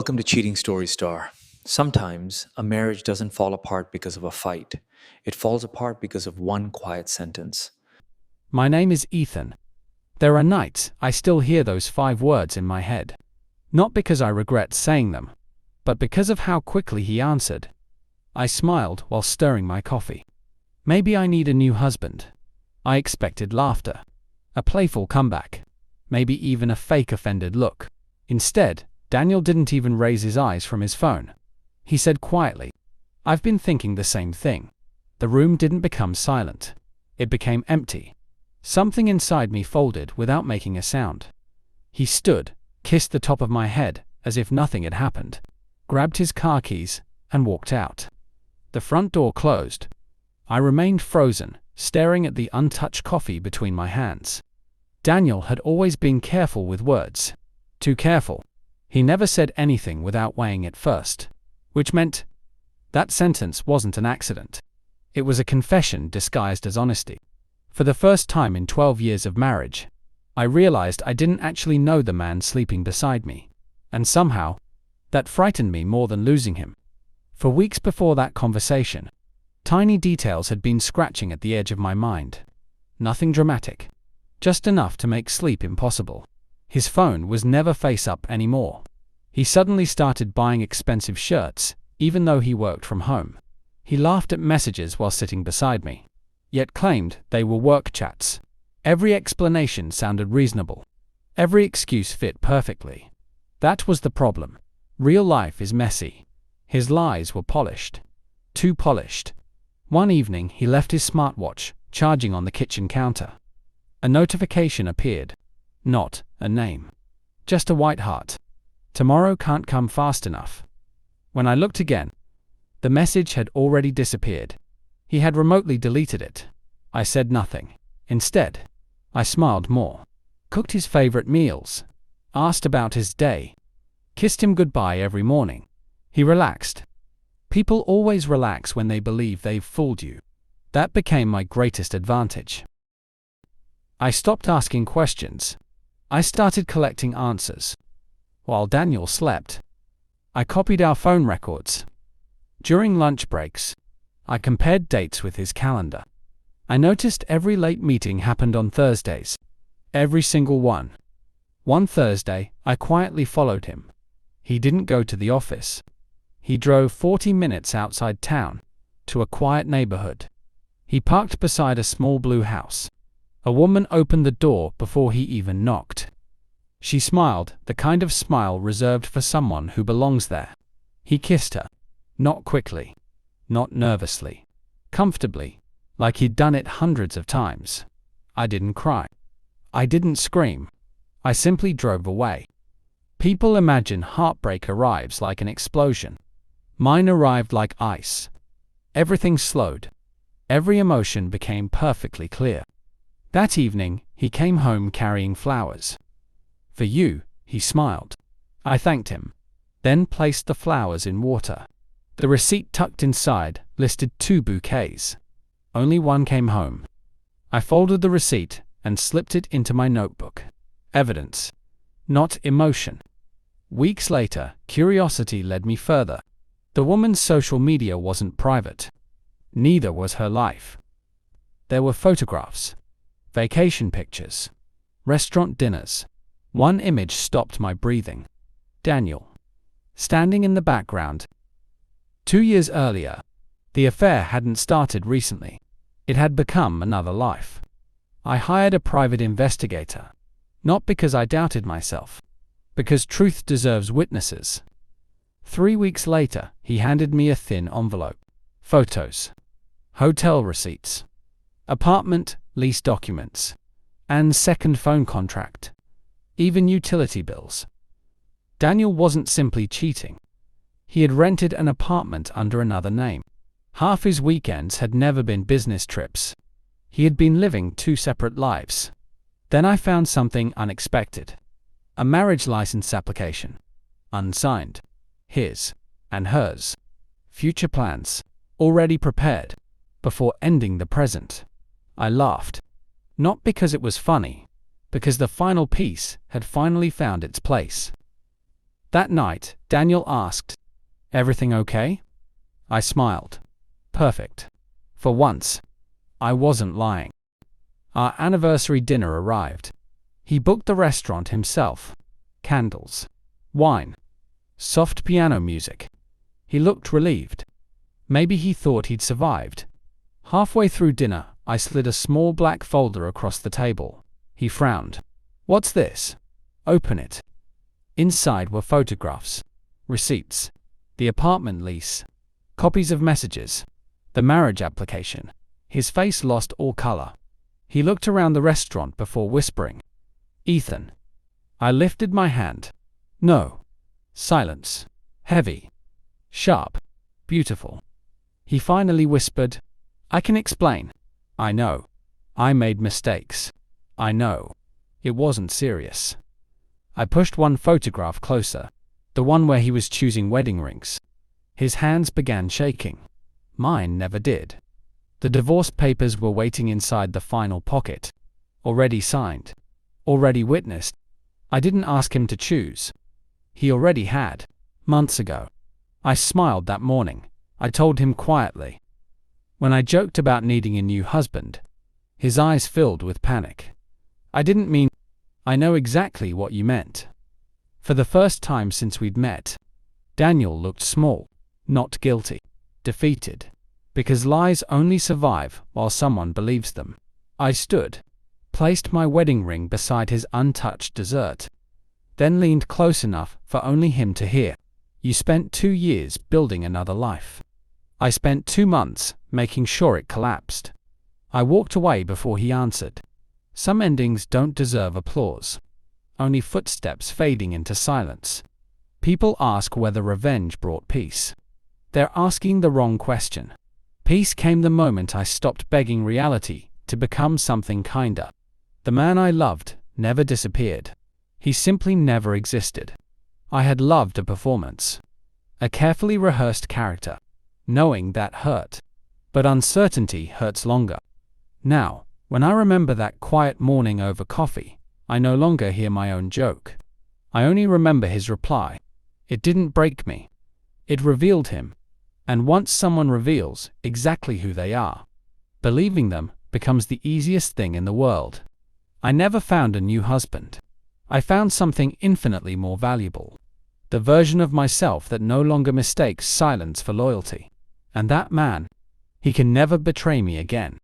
Welcome to Cheating Story Star. Sometimes a marriage doesn't fall apart because of a fight. It falls apart because of one quiet sentence. My name is Ethan. There are nights I still hear those 5 words in my head. Not because I regret saying them, but because of how quickly he answered. I smiled while stirring my coffee. Maybe I need a new husband. I expected laughter, a playful comeback, maybe even a fake offended look. Instead, Daniel didn't even raise his eyes from his phone. He said quietly, "I've been thinking the same thing." The room didn't become silent. It became empty. Something inside me folded without making a sound. He stood, kissed the top of my head as if nothing had happened, grabbed his car keys, and walked out. The front door closed. I remained frozen, staring at the untouched coffee between my hands. Daniel had always been careful with words. Too careful. He never said anything without weighing it first, which meant that sentence wasn't an accident. It was a confession disguised as honesty. For the first time in 12 years of marriage, I realized I didn't actually know the man sleeping beside me, and somehow, that frightened me more than losing him. For weeks before that conversation, tiny details had been scratching at the edge of my mind. Nothing dramatic, just enough to make sleep impossible. His phone was never face up anymore. He suddenly started buying expensive shirts, even though he worked from home. He laughed at messages while sitting beside me, yet claimed they were work chats. Every explanation sounded reasonable. Every excuse fit perfectly. That was the problem. Real life is messy. His lies were polished. Too polished. One evening he left his smartwatch charging on the kitchen counter. A notification appeared. Not a name. Just a white heart. Tomorrow can't come fast enough. When I looked again, the message had already disappeared. He had remotely deleted it. I said nothing. Instead, I smiled more. Cooked his favorite meals. Asked about his day. Kissed him goodbye every morning. He relaxed. People always relax when they believe they've fooled you. That became my greatest advantage. I stopped asking questions. I started collecting answers. While Daniel slept, I copied our phone records. During lunch breaks, I compared dates with his calendar. I noticed every late meeting happened on Thursdays. Every single one. One Thursday, I quietly followed him. He didn't go to the office. He drove 40 minutes outside town, to a quiet neighborhood. He parked beside a small blue house. A woman opened the door before he even knocked. She smiled, the kind of smile reserved for someone who belongs there. He kissed her. Not quickly. Not nervously. Comfortably, like he'd done it hundreds of times. I didn't cry. I didn't scream. I simply drove away. People imagine heartbreak arrives like an explosion. Mine arrived like ice. Everything slowed. Every emotion became perfectly clear. That evening, he came home carrying flowers. "For you," he smiled. I thanked him, then placed the flowers in water. The receipt tucked inside listed 2 bouquets. Only one came home. I folded the receipt and slipped it into my notebook. Evidence, not emotion. Weeks later, curiosity led me further. The woman's social media wasn't private. Neither was her life. There were photographs. Vacation pictures. Restaurant dinners. One image stopped my breathing. Daniel. Standing in the background. 2 years earlier, the affair hadn't started recently. It had become another life. I hired a private investigator. Not because I doubted myself. Because truth deserves witnesses. 3 weeks later, he handed me a thin envelope. Photos. Hotel receipts. Apartment lease documents, and second phone contract, even utility bills. Daniel wasn't simply cheating. He had rented an apartment under another name. Half his weekends had never been business trips. He had been living 2 separate lives. Then I found something unexpected. A marriage license application. Unsigned. His and hers. Future plans. Already prepared. Before ending the present. I laughed. Not because it was funny, because the final piece had finally found its place. That night, Daniel asked, "Everything okay?" I smiled. Perfect. For once, I wasn't lying. Our anniversary dinner arrived. He booked the restaurant himself. Candles, wine, soft piano music. He looked relieved. Maybe he thought he'd survived. Halfway through dinner, I slid a small black folder across the table. He frowned. "What's this?" "Open it." Inside were photographs, receipts, the apartment lease, copies of messages, the marriage application. His face lost all color. He looked around the restaurant before whispering, "Ethan." I lifted my hand. "No." Silence. Heavy. Sharp. Beautiful. He finally whispered, "I can explain. I know. I made mistakes. I know. It wasn't serious." I pushed one photograph closer, the one where he was choosing wedding rings. His hands began shaking. Mine never did. The divorce papers were waiting inside the final pocket. Already signed. Already witnessed. I didn't ask him to choose. He already had. Months ago. I smiled that morning. I told him quietly. When I joked about needing a new husband, his eyes filled with panic. "I didn't mean..." "I know exactly what you meant." For the first time since we'd met, Daniel looked small, not guilty, defeated. Because lies only survive while someone believes them. I stood, placed my wedding ring beside his untouched dessert, then leaned close enough for only him to hear. "You spent 2 years building another life. I spent 2 months making sure it collapsed." I walked away before he answered. Some endings don't deserve applause. Only footsteps fading into silence. People ask whether revenge brought peace. They're asking the wrong question. Peace came the moment I stopped begging reality to become something kinder. The man I loved never disappeared. He simply never existed. I had loved a performance. A carefully rehearsed character. Knowing that hurt. But uncertainty hurts longer. Now, when I remember that quiet morning over coffee, I no longer hear my own joke. I only remember his reply. It didn't break me. It revealed him. And once someone reveals exactly who they are, believing them becomes the easiest thing in the world. I never found a new husband. I found something infinitely more valuable. The version of myself that no longer mistakes silence for loyalty. And that man, he can never betray me again.